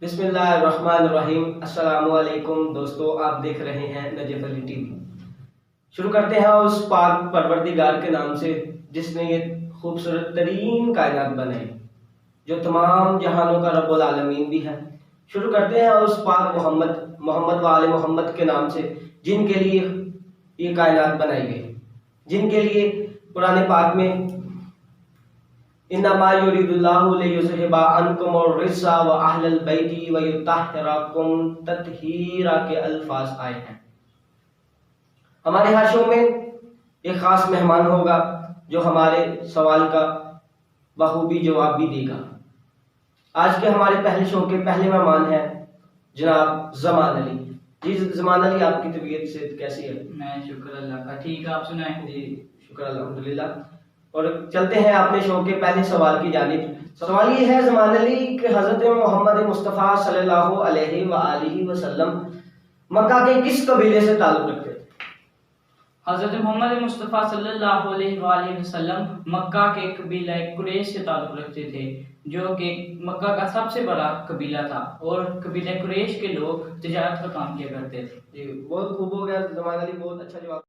बिस्मिल्लाहिर्रहमानिर्रहीम। अस्सलामु अलैकुम दोस्तों, आप देख रहे हैं नजफ अली टीवी। शुरू करते हैं उस पाक परवरदिगार के नाम से जिसने ये खूबसूरत तरीन कायनात बनाई, जो तमाम जहानों का रब्बुल आलमीन भी है। शुरू करते हैं उस पाक मोहम्मद वाले मोहम्मद के नाम से जिनके लिए ये कायनात बनाई गई, जिनके लिए कुरान पाक में इन्नमा युरिदुल्लाहु लियुज़हिबा अन्कुम अर्रिज्सा व अहलल बैति व युत्तहिराकुम तत्हीरा के अल्फाज आए हैं। हमारे हर शो में एक खास मेहमान होगा जो हमारे सवाल का बखूबी जवाब भी देगा। आज के हमारे पहले शो के पहले मेहमान हैं जनाब ज़मान अली। जी ज़मान अली, आपकी तबीयत से कैसी है? मैं शुक्र अल्लाह का ठीक है, आप सुनाएं? जी शुक्र अल्हम्दुलिल्लाह। और चलते हैं अपने शो के पहले सवाल की जानिब। सवाल ये है ज़मान अली कि हज़रत मोहम्मद मुस्तफ़ा सल्लल्लाहु अलैहि वसल्लम मक्का के किस कबीले से ताल्लुक़ रखते थे? हज़रत मोहम्मद मुस्तफ़ा सल्लल्लाहु अलैहि वसल्लम मक्का के कबीला कुरैश से ताल्लुक़ रखते थे, जो कि मक्का का सबसे बड़ा कबीला था और कबीला कुरैश के लोग तिजारत का काम किया करते थे। जी बहुत खूब हो गया ज़मान अली, बहुत अच्छा जवाब।